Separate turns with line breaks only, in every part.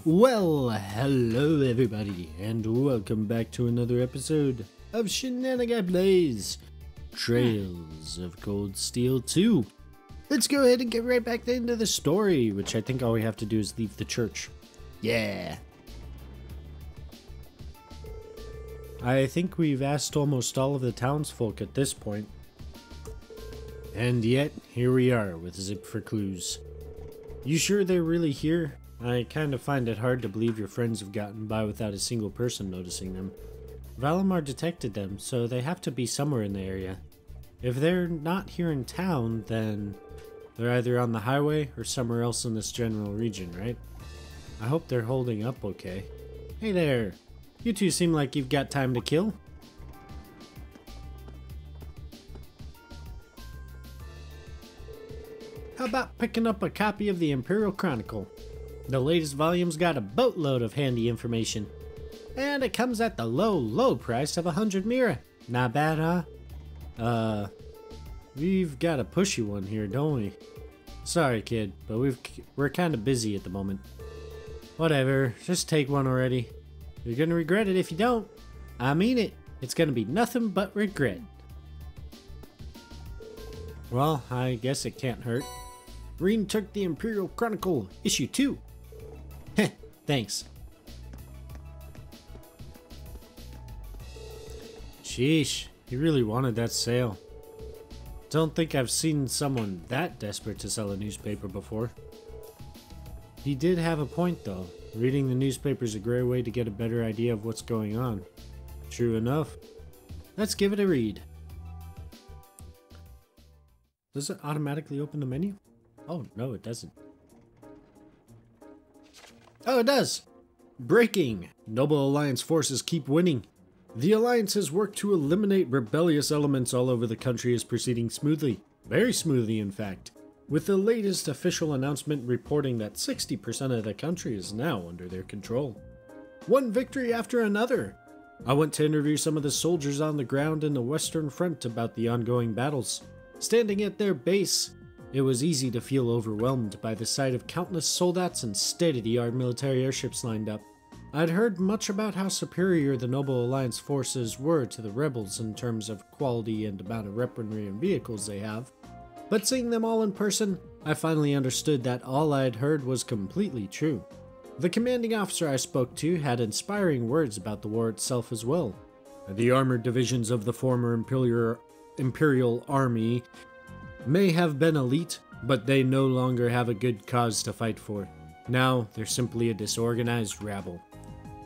Well, hello everybody, and welcome back to another episode of Shenanaguy Plays Trails of Cold Steel 2. Let's go ahead and get right back into the story, which I think all we have to do is leave the church. Yeah. I think we've asked almost all of the townsfolk at this point. And yet, here we are with Zip for clues. You sure they're really here? I kind of find it hard to believe your friends have gotten by without a single person noticing them. Valimar detected them, so they have to be somewhere in the area. If they're not here in town, then they're either on the highway or somewhere else in this general region, right? I hope they're holding up okay. Hey there! You two seem like you've got time to kill. How about picking up a copy of the Imperial Chronicle? The latest volume's got a boatload of handy information. And it comes at the low price of 100 mira. Not bad, huh? We've got a pushy one here, don't we? Sorry, kid, but we're kind of busy at the moment. Whatever, just take one already. You're gonna regret it if you don't. I mean it. It's gonna be nothing but regret. Well, I guess it can't hurt. Reen took the Imperial Chronicle, issue 2. Heh, thanks. Sheesh, he really wanted that sale. Don't think I've seen someone that desperate to sell a newspaper before. He did have a point though. Reading the newspaper's a great way to get a better idea of what's going on. True enough. Let's give it a read. Does it automatically open the menu? Oh, no, it doesn't. Oh, it does! Breaking! Noble Alliance forces keep winning. The Alliance's work to eliminate rebellious elements all over the country is proceeding smoothly. Very smoothly, in fact. With the latest official announcement reporting that 60% of the country is now under their control. One victory after another! I went to interview some of the soldiers on the ground in the Western Front about the ongoing battles. Standing at their base, it was easy to feel overwhelmed by the sight of countless soldats and state-of-the-art military airships lined up. I'd heard much about how superior the Noble Alliance forces were to the rebels in terms of quality and amount of weaponry and vehicles they have, but seeing them all in person, I finally understood that all I'd heard was completely true. The commanding officer I spoke to had inspiring words about the war itself as well. The armored divisions of the former Imperial Army may have been elite, but they no longer have a good cause to fight for. Now, they're simply a disorganized rabble.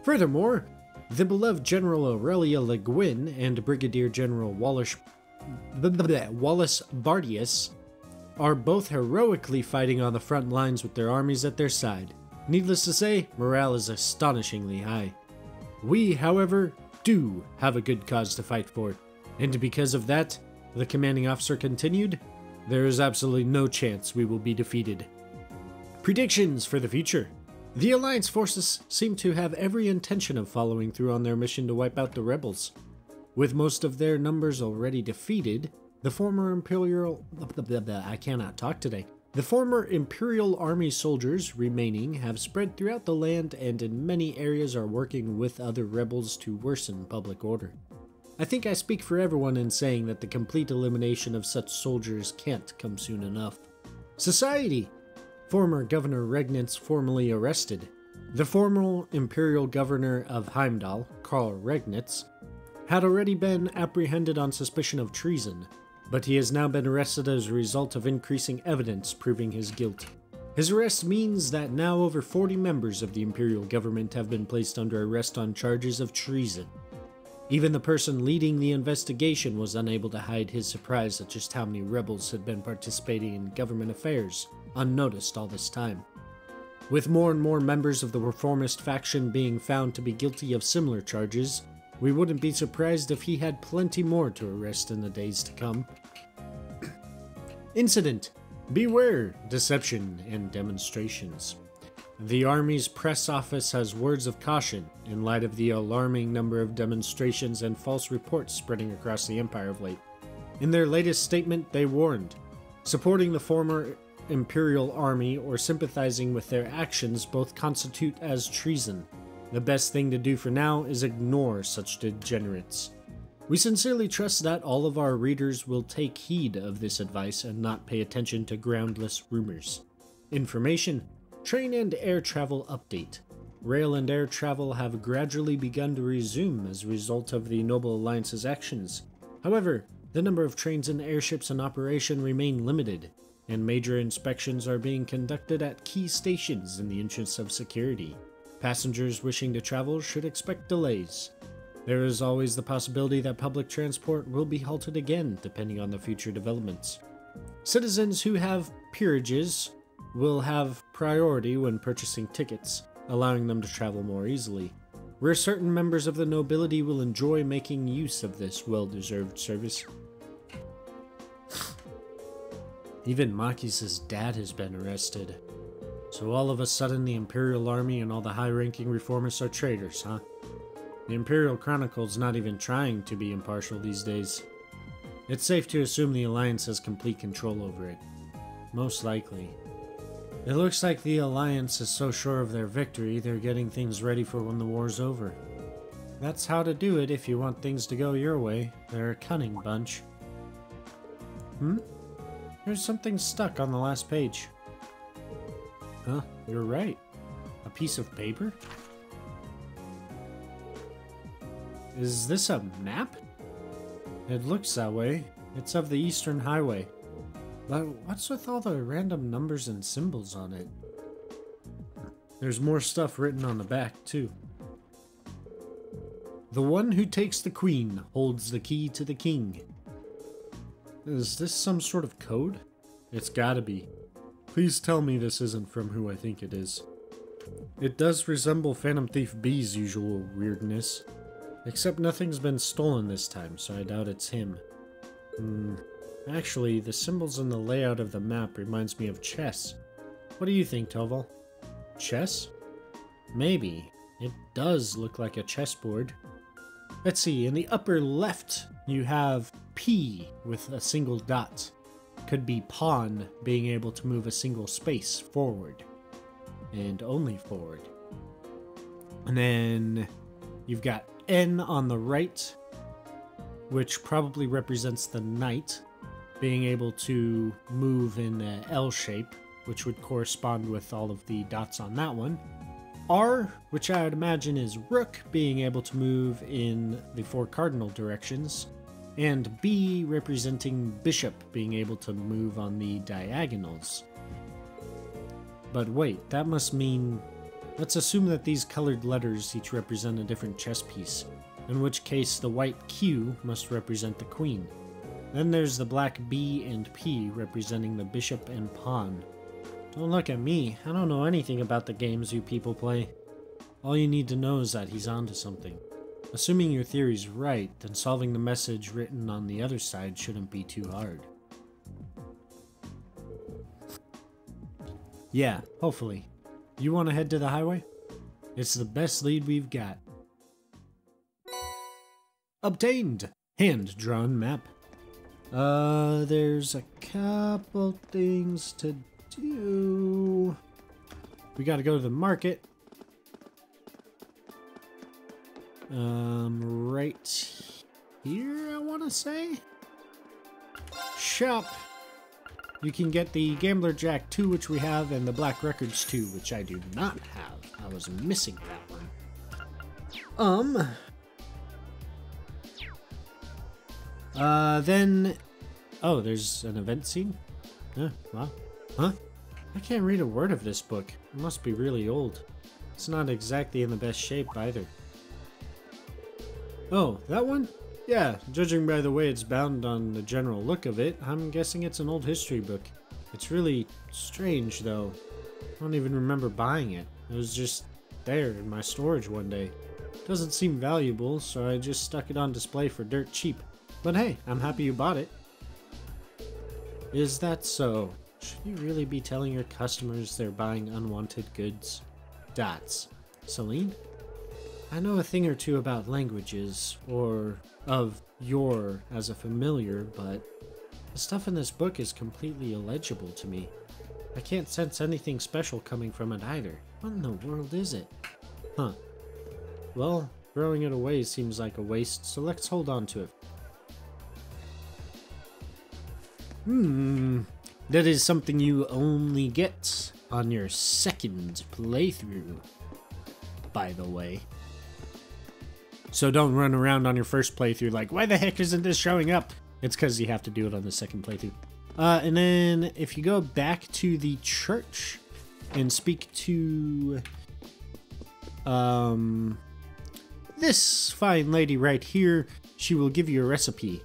Furthermore, the beloved General Aurelia Le Guin and Brigadier General Wallace Bardius are both heroically fighting on the front lines with their armies at their side. Needless to say, morale is astonishingly high. We, however, do have a good cause to fight for, and because of that, the commanding officer continued, there is absolutely no chance we will be defeated. Predictions for the future. The Alliance forces seem to have every intention of following through on their mission to wipe out the rebels. With most of their numbers already defeated, the former Imperial Army soldiers remaining have spread throughout the land and in many areas are working with other rebels to worsen public order. I think I speak for everyone in saying that the complete elimination of such soldiers can't come soon enough. Society! Former Governor Regnitz formally arrested. The former Imperial Governor of Heimdall, Karl Regnitz, had already been apprehended on suspicion of treason, but he has now been arrested as a result of increasing evidence proving his guilt. His arrest means that now over 40 members of the Imperial government have been placed under arrest on charges of treason. Even the person leading the investigation was unable to hide his surprise at just how many rebels had been participating in government affairs, unnoticed all this time. With more and more members of the reformist faction being found to be guilty of similar charges, we wouldn't be surprised if he had plenty more to arrest in the days to come. Incident. Beware deception and demonstrations. The Army's press office has words of caution in light of the alarming number of demonstrations and false reports spreading across the Empire of late. In their latest statement, they warned, supporting the former Imperial army or sympathizing with their actions both constitute as treason. The best thing to do for now is ignore such degenerates. We sincerely trust that all of our readers will take heed of this advice and not pay attention to groundless rumors. Information: train and air travel update. Rail and air travel have gradually begun to resume as a result of the Noble Alliance's actions. However, the number of trains and airships in operation remain limited, and major inspections are being conducted at key stations in the interest of security. Passengers wishing to travel should expect delays. There is always the possibility that public transport will be halted again, depending on the future developments. Citizens who have peerages will have priority when purchasing tickets, allowing them to travel more easily. Where certain members of the nobility will enjoy making use of this well-deserved service. Even Makis' dad has been arrested. So all of a sudden the Imperial Army and all the high-ranking reformists are traitors, huh? The Imperial Chronicle's not even trying to be impartial these days. It's safe to assume the Alliance has complete control over it. Most likely. It looks like the Alliance is so sure of their victory, they're getting things ready for when the war's over. That's how to do it if you want things to go your way. They're a cunning bunch. There's something stuck on the last page. Huh, you're right. A piece of paper? Is this a map? It looks that way. It's of the Eastern Highway. But what's with all the random numbers and symbols on it? There's more stuff written on the back, too. The one who takes the queen holds the key to the king. Is this some sort of code? It's gotta be. Please tell me this isn't from who I think it is. It does resemble Phantom Thief B's usual weirdness. Except nothing's been stolen this time, so I doubt it's him. Actually, the symbols in the layout of the map reminds me of chess. What do you think, Toval? Chess? Maybe. It does look like a chessboard. Let's see, in the upper left, you have P with a single dot. Could be pawn being able to move a single space forward. And only forward. And then you've got N on the right, which probably represents the knight, being able to move in an L shape, which would correspond with all of the dots on that one. R, which I would imagine is rook, being able to move in the 4 cardinal directions. And B, representing bishop, being able to move on the diagonals. But wait, that must mean... Let's assume that these colored letters each represent a different chess piece, in which case the white Q must represent the queen. Then there's the black B and P representing the bishop and pawn. Don't look at me, I don't know anything about the games you people play. All you need to know is that he's onto something. Assuming your theory's right, then solving the message written on the other side shouldn't be too hard. Yeah, hopefully. You want to head to the highway? It's the best lead we've got. Obtained! Hand-drawn map. There's a couple things to do. We gotta go to the market. Right here, I want to say? Shop. You can get the Gambler Jack 2, which we have, and the Black Records 2, which I do not have. I was missing that one. Then... Oh, there's an event scene? Huh, wow. Huh? I can't read a word of this book. It must be really old. It's not exactly in the best shape, either. Oh, that one? Yeah, judging by the way it's bound on the general look of it, I'm guessing it's an old history book. It's really strange, though. I don't even remember buying it. It was just there in my storage one day. Doesn't seem valuable, so I just stuck it on display for dirt cheap. But hey, I'm happy you bought it. Is that so? Should you really be telling your customers they're buying unwanted goods? Dots. Celine? I know a thing or two about languages, or of your as a familiar, but the stuff in this book is completely illegible to me. I can't sense anything special coming from it either. What in the world is it? Huh. Well, throwing it away seems like a waste, so let's hold on to it. That is something you only get on your second playthrough, by the way. So don't run around on your first playthrough like, why the heck isn't this showing up? It's because you have to do it on the second playthrough. And then if you go back to the church and speak to this fine lady right here, she will give you a recipe.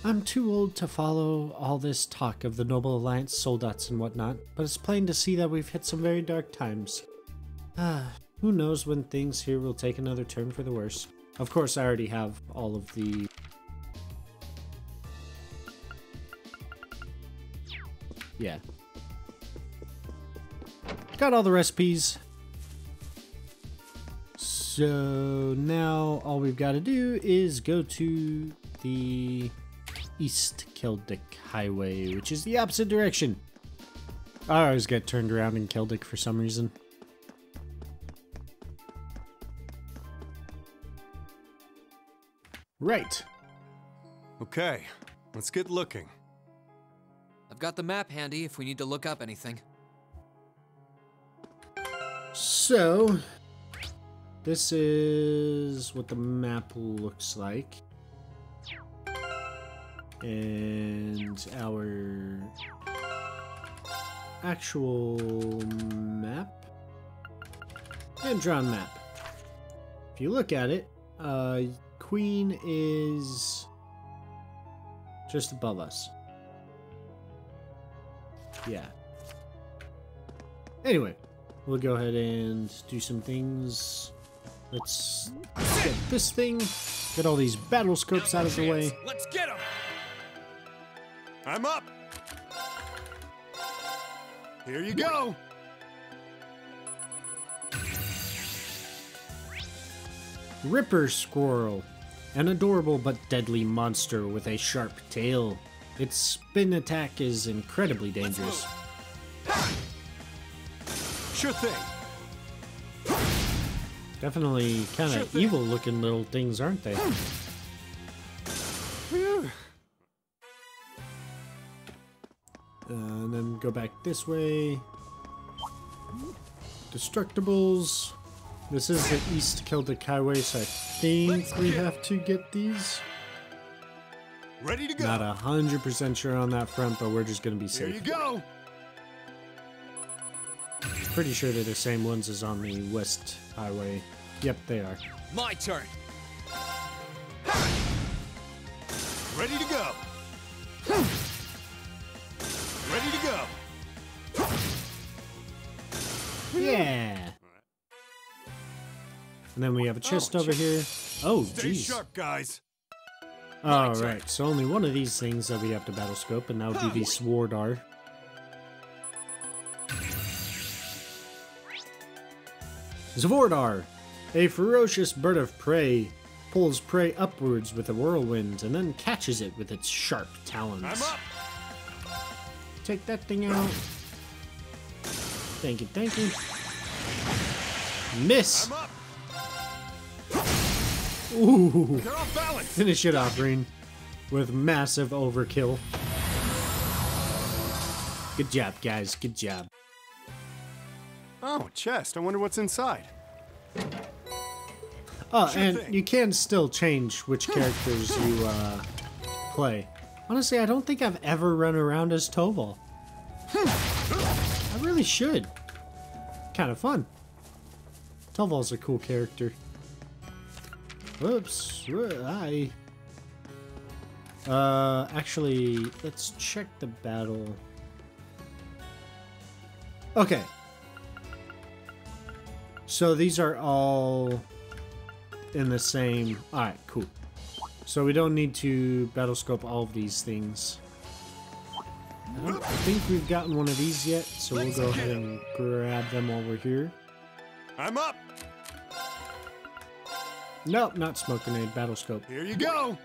I'm too old to follow all this talk of the Noble Alliance soldats and whatnot, but it's plain to see that we've hit some very dark times. Who knows when things here will take another turn for the worse. Of course, I already have all of the... Yeah. Got all the recipes. So now all we've got to do is go to the East Celtic Highway, which is the opposite direction. I always get turned around in Celtic for some reason. Right.
Okay, let's get looking.
I've got the map handy if we need to look up anything.
So, this is what the map looks like. And our actual map. Hand-drawn map. If you look at it, Queen is just above us. Yeah. Anyway, we'll go ahead and do some things. Let's get this thing, get all these battle scopes out of the way.
Let's get him! I'm up! Here you go!
Ripper Squirrel, an adorable but deadly monster with a sharp tail. Its spin attack is incredibly dangerous.
Sure thing.
Definitely kind of evil looking little things, aren't they? And then go back this way. Destructibles. This is the East Celtic Highway, so I think we have to get these.
Ready to go.
Not 100% sure on that front, but we're just gonna be safe.
Here you go.
Pretty sure they're the same ones as on the West Highway. Yep, they are.
My turn.
Ready to go. Ready to go.
Yeah. And then we have a chest over here. Oh,
Stay
jeez.
sharp, guys.
Alright, so only one of these things that we have to battle scope, and that would be the Swordar. Zvordar, a ferocious bird of prey, pulls prey upwards with a whirlwind and then catches it with its sharp talons.
I'm up.
Take that thing out. Thank you, thank you. Miss!
I'm up.
Ooh!
They're off balance.
Finish it off, Green, with massive overkill. Good job, guys. Good job.
Oh, chest. I wonder what's inside.
Oh,
Sure
and
thing.
you can still change which characters you play. Honestly, I don't think I've ever run around as Toval. I really should. Kind of fun. Toval's a cool character. Whoops. Actually, let's check the battle. Okay. So these are all in the same... Alright, cool. So we don't need to battle scope all of these things. I don't think we've gotten one of these yet, so we'll go ahead and grab them while we're here.
I'm up.
Nope, not smoke grenade, battle scope.
Here you go.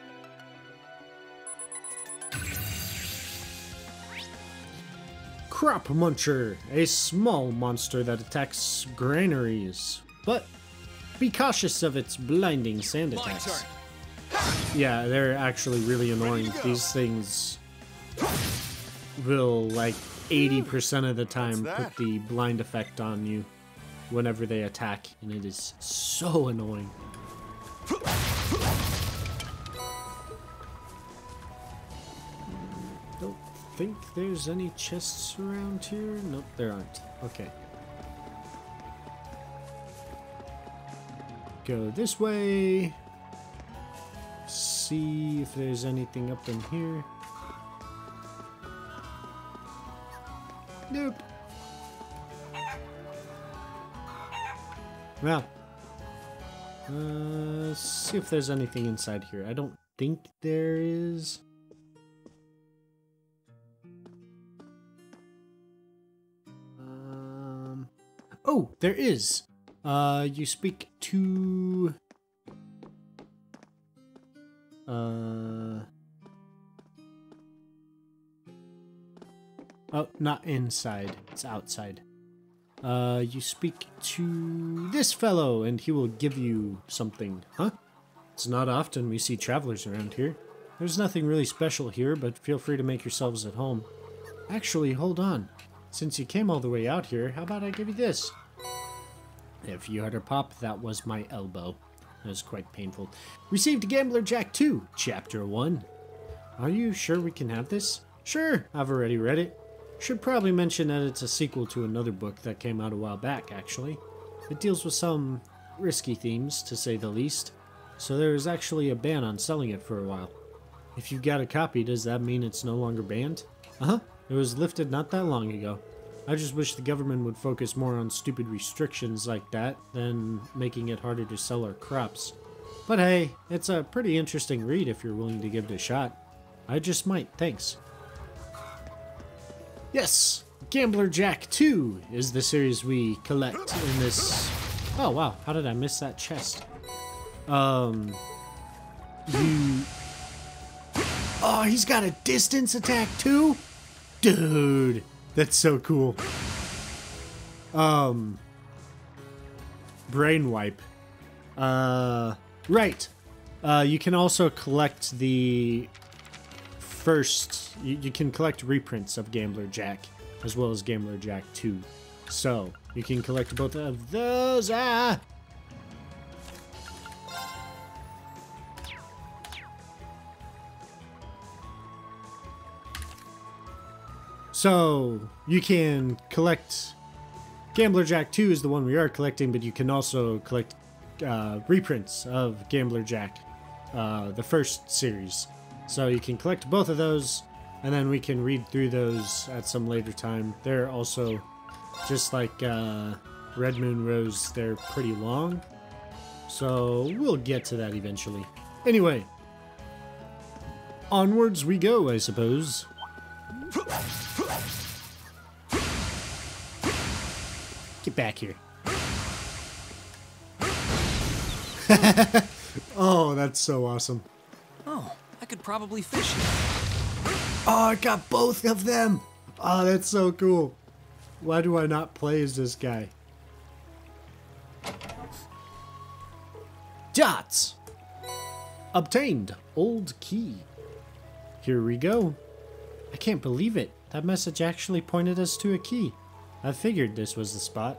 Crop Muncher, a small monster that attacks granaries, but be cautious of its blinding sand attacks. Yeah, they're actually really annoying. These things will, like, 80% of the time put the blind effect on you whenever they attack, and it is so annoying. Don't think there's any chests around here. Nope, there aren't. Okay. Go this way. See if there's anything up in here. Nope. Well. See if there's anything inside here. I don't think there is. Oh, there is. You speak to... Oh, not inside. It's outside. You speak to this fellow, and he will give you something. Huh? It's not often we see travelers around here. There's nothing really special here, but feel free to make yourselves at home. Actually, hold on. Since you came all the way out here, how about I give you this? If you heard her pop, that was my elbow. That was quite painful. Received Gambler Jack 2, Chapter 1. Are you sure we can have this? Sure, I've already read it. Should probably mention that it's a sequel to another book that came out a while back, actually. It deals with some risky themes, to say the least, so there is actually a ban on selling it for a while. If you've got a copy, does that mean it's no longer banned? Uh-huh, it was lifted not that long ago. I just wish the government would focus more on stupid restrictions like that than making it harder to sell our crops. But hey, it's a pretty interesting read if you're willing to give it a shot. I just might, thanks. Yes! Gambler Jack 2 is the series we collect in this... Oh wow, how did I miss that chest? Oh, he's got a distance attack too? Dude, that's so cool. Brain wipe. Right. You can also collect the first... You can collect reprints of Gambler Jack, as well as Gambler Jack 2. So, you can collect both of those. Ah! So, you can collect... Gambler Jack 2 is the one we are collecting, but you can also collect reprints of Gambler Jack, the first series. So you can collect both of those, and then we can read through those at some later time. They're also, just like Red Moon Rose, they're pretty long. So we'll get to that eventually. Anyway, onwards we go, I suppose. Get back here. Oh, that's so awesome.
Oh, I could probably fish here.
Oh, I got both of them. Oh, that's so cool. Why do I not play as this guy? Dots. Obtained. Old key. Here we go. I can't believe it. That message actually pointed us to a key. I figured this was the spot.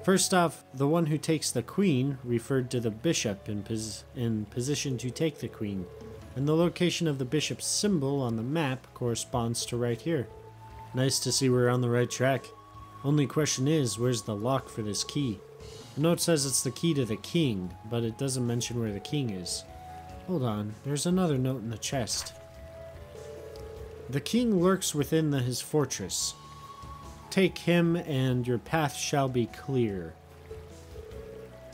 First off, the one who takes the queen referred to the bishop in position to take the queen, and the location of the bishop's symbol on the map corresponds to right here. Nice to see we're on the right track. Only question is, where's the lock for this key? The note says it's the key to the king, but it doesn't mention where the king is. Hold on, there's another note in the chest. The king lurks within his fortress. Take him and your path shall be clear.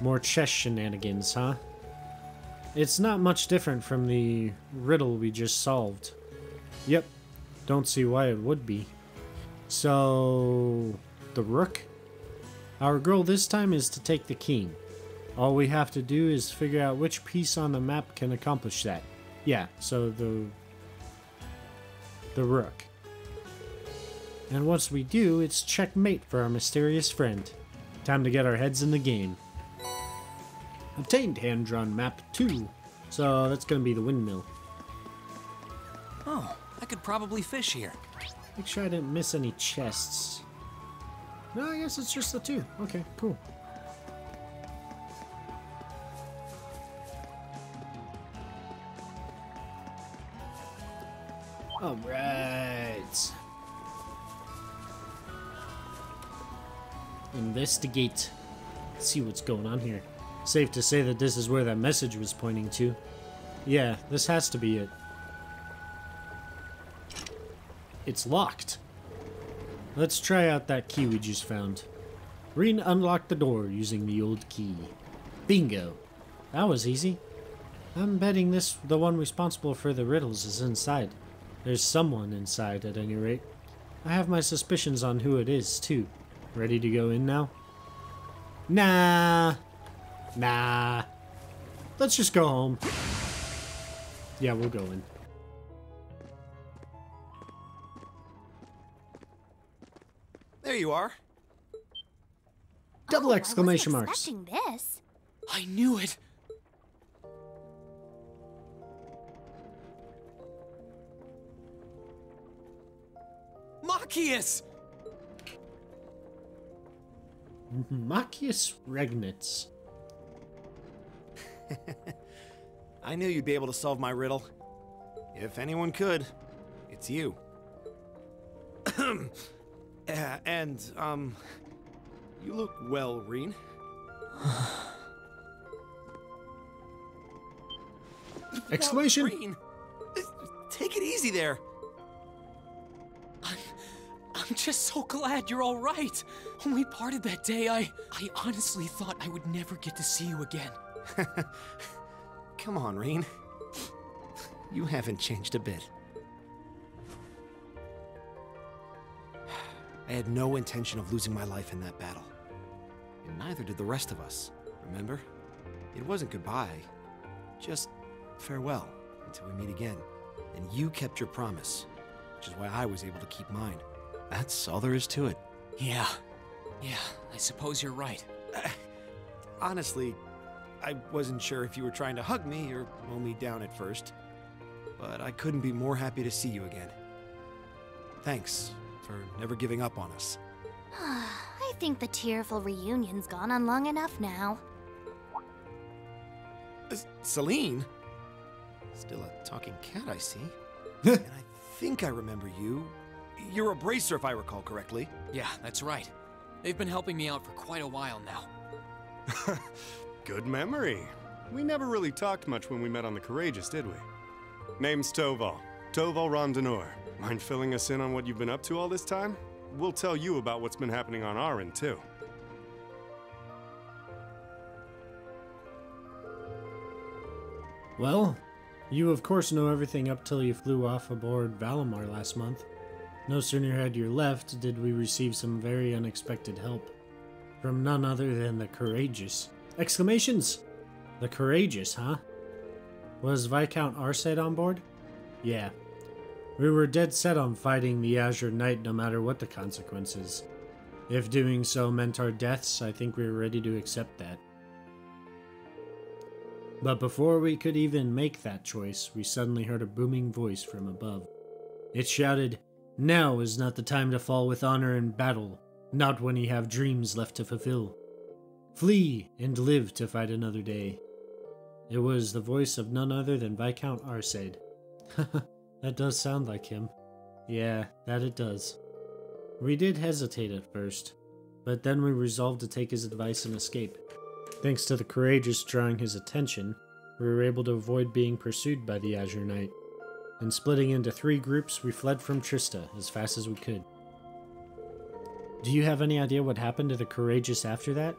More chess shenanigans, huh? It's not much different from the riddle we just solved. Yep, don't see why it would be. So, the rook? Our goal this time is to take the king. All we have to do is figure out which piece on the map can accomplish that. Yeah, so the rook. And once we do, it's checkmate for our mysterious friend. Time to get our heads in the game. Obtained hand-drawn map 2. So that's gonna be the windmill.
Oh, I could probably fish here.
Make sure I didn't miss any chests. No, I guess it's just the 2. Okay, cool. Alright. Investigate. Let's see what's going on here. Safe to say that this is where that message was pointing to. Yeah, this has to be it. It's locked. Let's try out that key we just found. Reen unlocked the door using the old key. Bingo. That was easy. I'm betting the one responsible for the riddles is inside. There's someone inside at any rate. I have my suspicions on who it is too. Ready to go in now? Nah. Let's just go home. Yeah, we'll go in.
There you are.
Double exclamation
I
marks.
wasn't expecting this.
I knew it! Machias!
Machias Regnitz.
I knew you'd be able to solve my riddle. If anyone could, it's you. You look well, Reen.
Exclamation!
Reen, take it easy there.
I'm just so glad you're all right. When we parted that day, I honestly thought I would never get to see you again.
Come on, Reen. You haven't changed a bit. I had no intention of losing my life in that battle. And neither did the rest of us, remember? It wasn't goodbye, just farewell until we meet again. And you kept your promise, which is why I was able to keep mine. That's all there is to it.
Yeah, I suppose you're right.
Honestly, I wasn't sure if you were trying to hug me or mow me down at first, but I couldn't be more happy to see you again. Thanks for never giving up on us.
I think the tearful reunion's gone on long enough now.
Celine? Still a talking cat, I see. And I think I remember you. You're a bracer, if I recall correctly.
Yeah, that's right. They've been helping me out for quite a while now.
Good memory. We never really talked much when we met on the Courageous, did we? Name's Toval. Toval Rondenor. Mind filling us in on what you've been up to all this time? We'll tell you about what's been happening on our end, too.
Well, you of course know everything up till you flew off aboard Valimar last month. No sooner had you left did we receive some very unexpected help. From none other than the Courageous. Exclamations! The Courageous, huh? Was Viscount Arced on board? Yeah. We were dead set on fighting the Azure Knight no matter what the consequences. If doing so meant our deaths, I think we were ready to accept that. But before we could even make that choice, we suddenly heard a booming voice from above. It shouted, "Now is not the time to fall with honor in battle, not when ye have dreams left to fulfill. Flee and live to fight another day." It was the voice of none other than Viscount Arced. That does sound like him. Yeah, that it does. We did hesitate at first, but then we resolved to take his advice and escape. Thanks to the Courageous drawing his attention, we were able to avoid being pursued by the Azure Knight. And splitting into 3 groups, we fled from Trista as fast as we could. Do you have any idea what happened to the Courageous after that?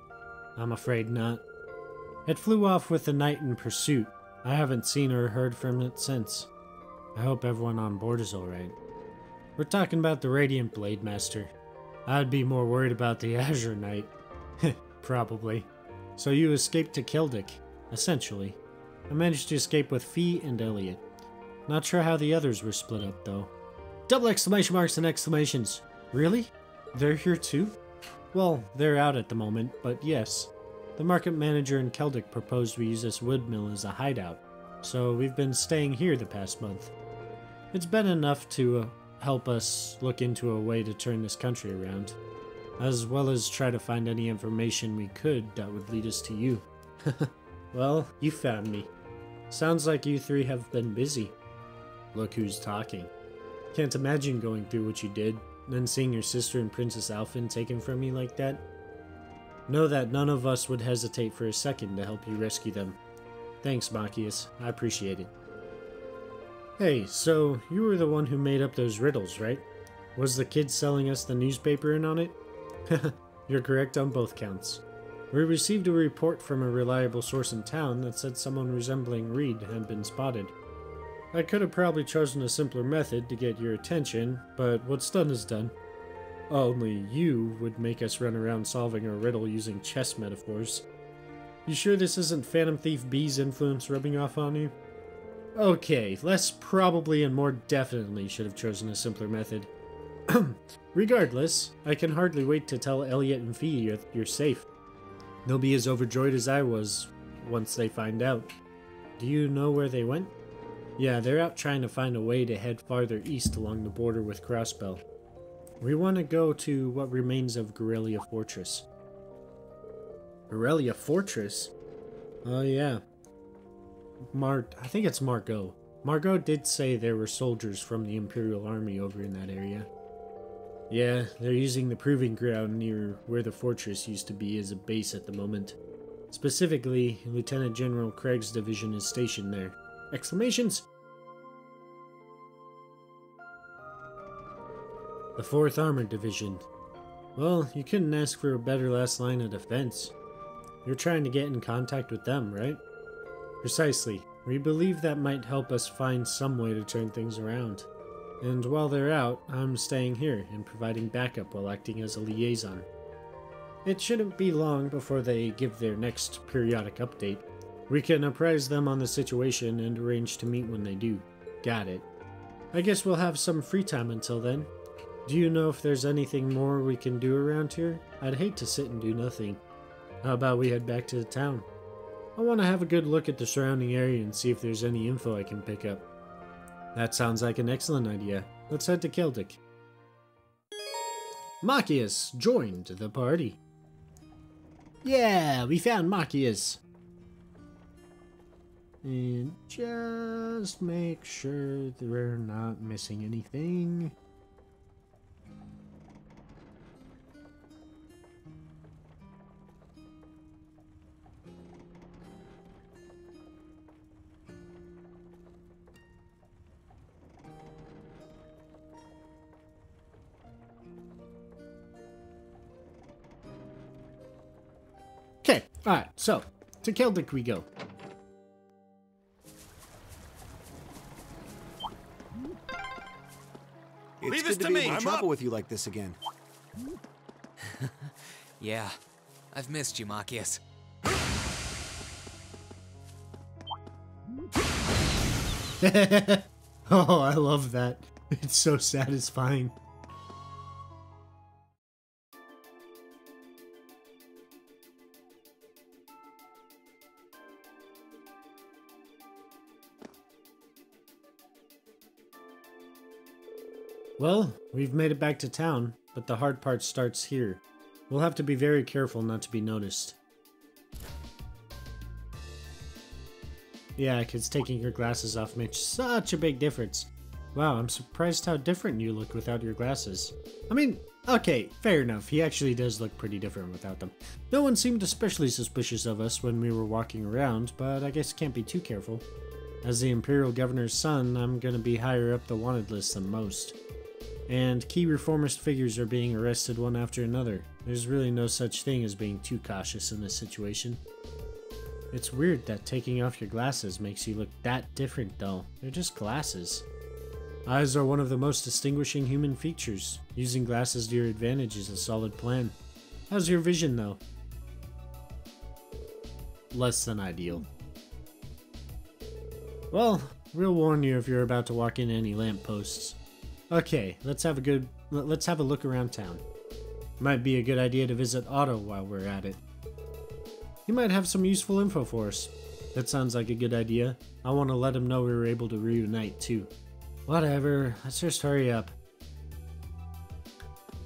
I'm afraid not. It flew off with the Knight in pursuit. I haven't seen or heard from it since. I hope everyone on board is alright. We're talking about the Radiant Blade Master. I'd be more worried about the Azure Knight. Probably. So you escaped to Keldic, essentially. I managed to escape with Fee and Elliot. Not sure how the others were split up, though. Double exclamation marks and exclamations. Really? They're here too? Well, they're out at the moment, but yes. The market manager in Keldic proposed we use this woodmill as a hideout, so we've been staying here the past month. It's been enough to help us look into a way to turn this country around, as well as try to find any information we could that would lead us to you. Well, you found me. Sounds like you three have been busy. Look who's talking. Can't imagine going through what you did, then seeing your sister and Princess Alphen taken from you like that. Know that none of us would hesitate for a second to help you rescue them. Thanks, Machias. I appreciate it. Hey, so you were the one who made up those riddles, right? Was the kid selling us the newspaper in on it? You're correct on both counts. We received a report from a reliable source in town that said someone resembling Reed had been spotted. I could have probably chosen a simpler method to get your attention, but what's done is done. Only you would make us run around solving a riddle using chess metaphors. You sure this isn't Phantom Thief B's influence rubbing off on you? Okay, less probably and more definitely should have chosen a simpler method. Regardless, I can hardly wait to tell Elliot and Fee you're safe. They'll be as overjoyed as I was once they find out. Do you know where they went? Yeah, they're out trying to find a way to head farther east along the border with Crossbell. We want to go to what remains of Guerrilla Fortress. Guerrilla Fortress? Oh yeah. I think it's Margot. Margot did say there were soldiers from the Imperial Army over in that area. Yeah, they're using the proving ground near where the fortress used to be as a base at the moment. Specifically, Lieutenant General Craig's division is stationed there. Exclamations! The 4th Armored Division. Well, you couldn't ask for a better last line of defense. You're trying to get in contact with them, right? Precisely. We believe that might help us find some way to turn things around. And while they're out, I'm staying here and providing backup while acting as a liaison. It shouldn't be long before they give their next periodic update. We can apprise them on the situation and arrange to meet when they do. Got it. I guess we'll have some free time until then. Do you know if there's anything more we can do around here? I'd hate to sit and do nothing. How about we head back to the town? I want to have a good look at the surrounding area and see if there's any info I can pick up. That sounds like an excellent idea. Let's head to Keldic. Machias joined the party. Yeah, we found Machias. And just make sure that we're not missing anything. Okay, alright, so, to Keldic we go.
It's
Leave
good
this
to
to
be
me.
in
I'm
trouble
up.
with you like this again.
Yeah, I've missed you, Machias.
Oh, I love that. It's so satisfying. Well, we've made it back to town, but the hard part starts here. We'll have to be very careful not to be noticed. Yeah, because taking your glasses off makes such a big difference. Wow, I'm surprised how different you look without your glasses. I mean, okay, fair enough. He actually does look pretty different without them. No one seemed especially suspicious of us when we were walking around, but I guess can't be too careful. As the Imperial Governor's son, I'm gonna be higher up the wanted list than most. And key reformist figures are being arrested one after another. There's really no such thing as being too cautious in this situation. It's weird that taking off your glasses makes you look that different though. They're just glasses. Eyes are one of the most distinguishing human features. Using glasses to your advantage is a solid plan. How's your vision though? Less than ideal. Well, we'll warn you if you're about to walk into any lampposts. Okay, let's let's have a look around town. Might be a good idea to visit Otto while we're at it. He might have some useful info for us. That sounds like a good idea. I want to let him know we were able to reunite too. Whatever, let's just hurry up.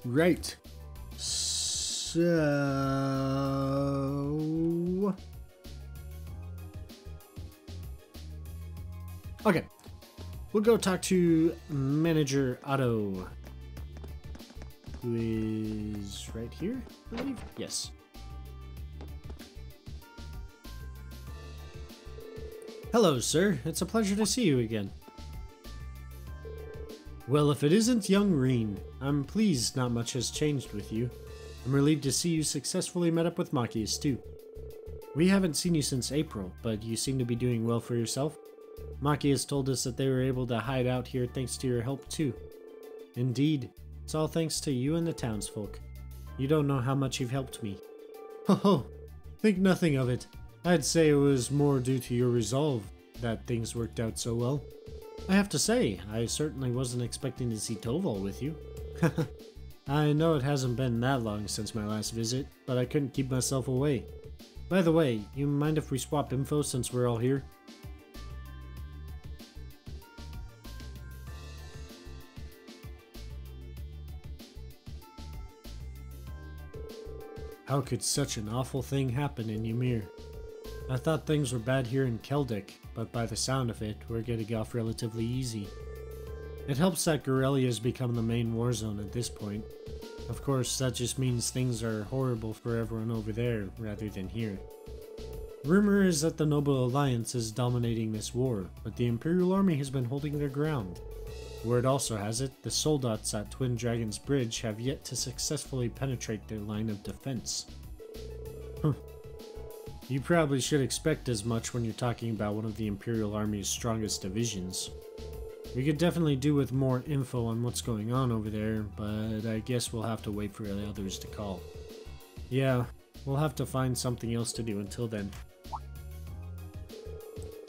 Right. So... Okay. We'll go talk to Manager Otto, who is right here, I believe? Yes. Hello, sir. It's a pleasure to see you again. Well, if it isn't young Reen, I'm pleased not much has changed with you. I'm relieved to see you successfully met up with Machias too. We haven't seen you since April, but you seem to be doing well for yourself. Machias told us that they were able to hide out here thanks to your help too. Indeed, it's all thanks to you and the townsfolk. You don't know how much you've helped me. Ho ho, think nothing of it. I'd say it was more due to your resolve that things worked out so well. I have to say, I certainly wasn't expecting to see Toval with you. I know it hasn't been that long since my last visit, but I couldn't keep myself away. By the way, you mind if we swap info since we're all here? How could such an awful thing happen in Ymir? I thought things were bad here in Keldic, but by the sound of it, we're getting off relatively easy. It helps that Gorelia has become the main war zone at this point. Of course, that just means things are horrible for everyone over there, rather than here. Rumor is that the Noble Alliance is dominating this war, but the Imperial Army has been holding their ground. Word also has it, the Soldats at Twin Dragon's Bridge have yet to successfully penetrate their line of defense. You probably should expect as much when you're talking about one of the Imperial Army's strongest divisions. We could definitely do with more info on what's going on over there, but I guess we'll have to wait for the others to call. Yeah, we'll have to find something else to do until then.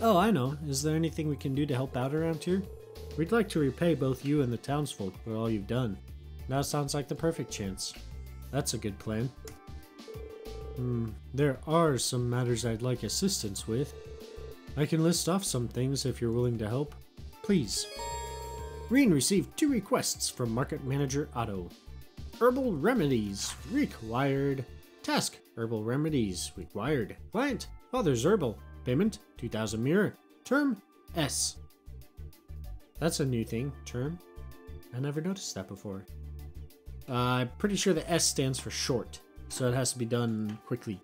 Oh, I know. Is there anything we can do to help out around here? We'd like to repay both you and the townsfolk for all you've done. Now sounds like the perfect chance. That's a good plan. There are some matters I'd like assistance with. I can list off some things if you're willing to help. Please. Reen received 2 requests from Market Manager Otto. Herbal Remedies required. Task: Herbal Remedies required. Client: Father's Herbal. Payment: 2,000 mirror. Term: S. That's a new thing. Term? I never noticed that before. I'm pretty sure the S stands for short, so it has to be done quickly.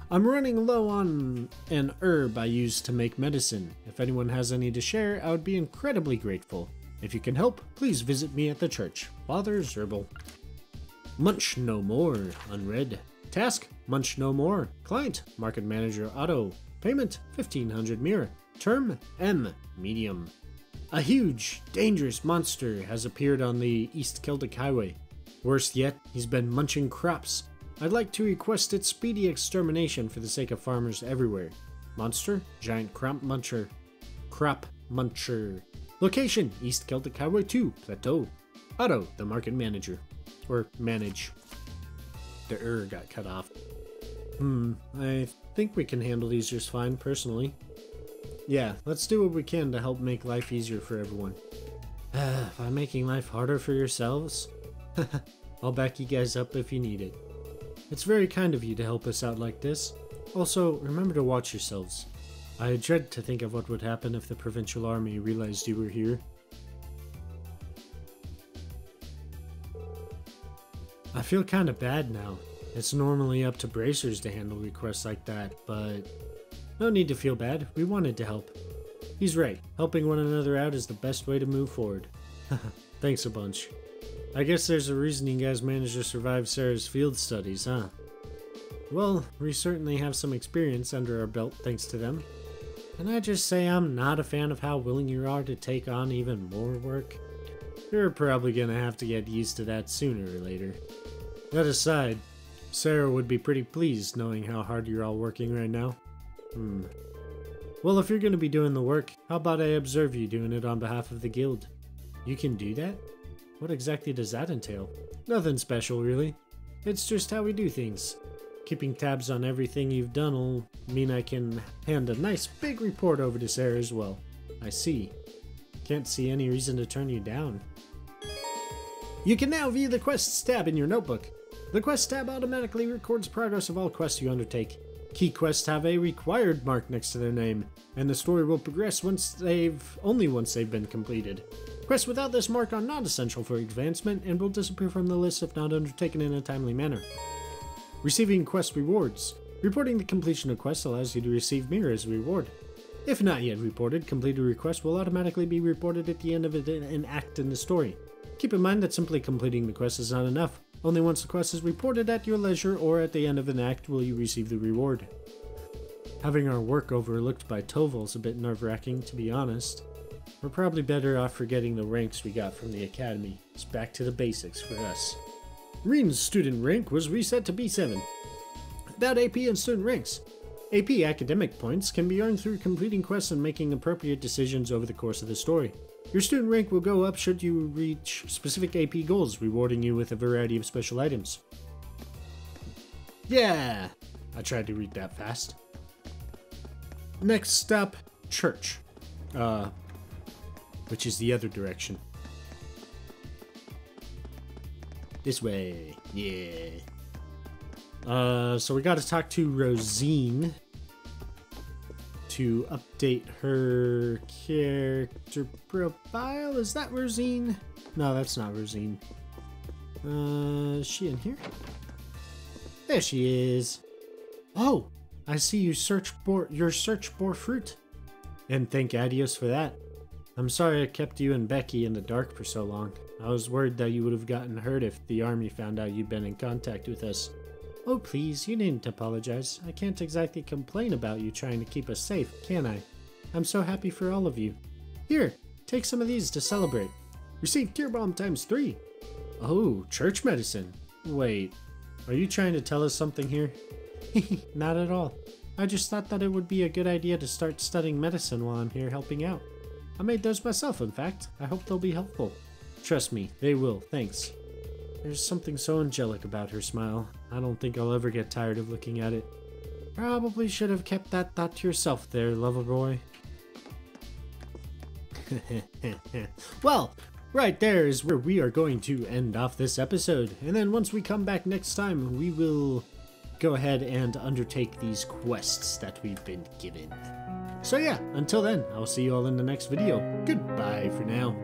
I'm running low on an herb I use to make medicine. If anyone has any to share, I would be incredibly grateful. If you can help, please visit me at the church. Father's Herbal. Munch no more. Unread. Task: Munch no more. Client: Market Manager Otto. Payment: 1,500 mirror. Term: M. Medium. A huge, dangerous monster has appeared on the East Celtic Highway. Worse yet, he's been munching crops. I'd like to request its speedy extermination for the sake of farmers everywhere. Monster: Giant Crop Muncher. Crop Muncher. Location: East Celtic Highway 2, Plateau. Otto, the Market Manager. Or manage. The got cut off. I think we can handle these just fine, personally. Yeah, let's do what we can to help make life easier for everyone. By making life harder for yourselves? I'll back you guys up if you need it. It's very kind of you to help us out like this. Also, remember to watch yourselves. I dread to think of what would happen if the Provincial Army realized you were here. I feel kinda bad now. It's normally up to bracers to handle requests like that, but no need to feel bad. We wanted to help. He's right. Helping one another out is the best way to move forward. Thanks a bunch. I guess there's a reason you guys managed to survive Sarah's field studies, huh? Well, we certainly have some experience under our belt thanks to them. And I just say I'm not a fan of how willing you are to take on even more work. You're probably gonna have to get used to that sooner or later. That aside, Sarah would be pretty pleased knowing how hard you're all working right now. Well, if you're gonna be doing the work, how about I observe you doing it on behalf of the guild? You can do that? What exactly does that entail? Nothing special, really. It's just how we do things. Keeping tabs on everything you've done will mean I can hand a nice big report over to Sarah as well. I see. Can't see any reason to turn you down. You can now view the Quests tab in your notebook. The Quests tab automatically records progress of all quests you undertake. Key quests have a required mark next to their name, and the story will progress only once they've been completed. Quests without this mark are not essential for advancement and will disappear from the list if not undertaken in a timely manner. Receiving quest rewards. Reporting the completion of quests allows you to receive mirror as a reward. If not yet reported, completed requests will automatically be reported at the end of an act in the story. Keep in mind that simply completing the quest is not enough. Only once the quest is reported at your leisure or at the end of an act will you receive the reward. Having our work overlooked by Toval's a bit nerve-wracking, to be honest. We're probably better off forgetting the ranks we got from the academy. It's back to the basics for us. Reen's student rank was reset to B7. About AP and student ranks. AP academic points can be earned through completing quests and making appropriate decisions over the course of the story. Your student rank will go up should you reach specific AP goals, rewarding you with a variety of special items. Yeah! I tried to read that fast. Next stop, church. Which is the other direction. This way. Yeah. So we gotta talk to Rosine to update her character profile. Is that Rosine? No, that's not Rosine. Is she in here? There she is. Oh, I see your search bore fruit. And thank Adios for that. I'm sorry I kept you and Becky in the dark for so long. I was worried that you would have gotten hurt if the army found out you'd been in contact with us. Oh please, you needn't apologize. I can't exactly complain about you trying to keep us safe, can I? I'm so happy for all of you. Here, take some of these to celebrate. Receive Tear Bomb ×3. Oh, church medicine. Wait, are you trying to tell us something here? Not at all. I just thought that it would be a good idea to start studying medicine while I'm here helping out. I made those myself, in fact. I hope they'll be helpful. Trust me, they will, thanks. There's something so angelic about her smile. I don't think I'll ever get tired of looking at it. Probably should have kept that thought to yourself there, lover boy. Well, right there is where we are going to end off this episode. And then once we come back next time, we will go ahead and undertake these quests that we've been given. So yeah, until then, I'll see you all in the next video. Goodbye for now.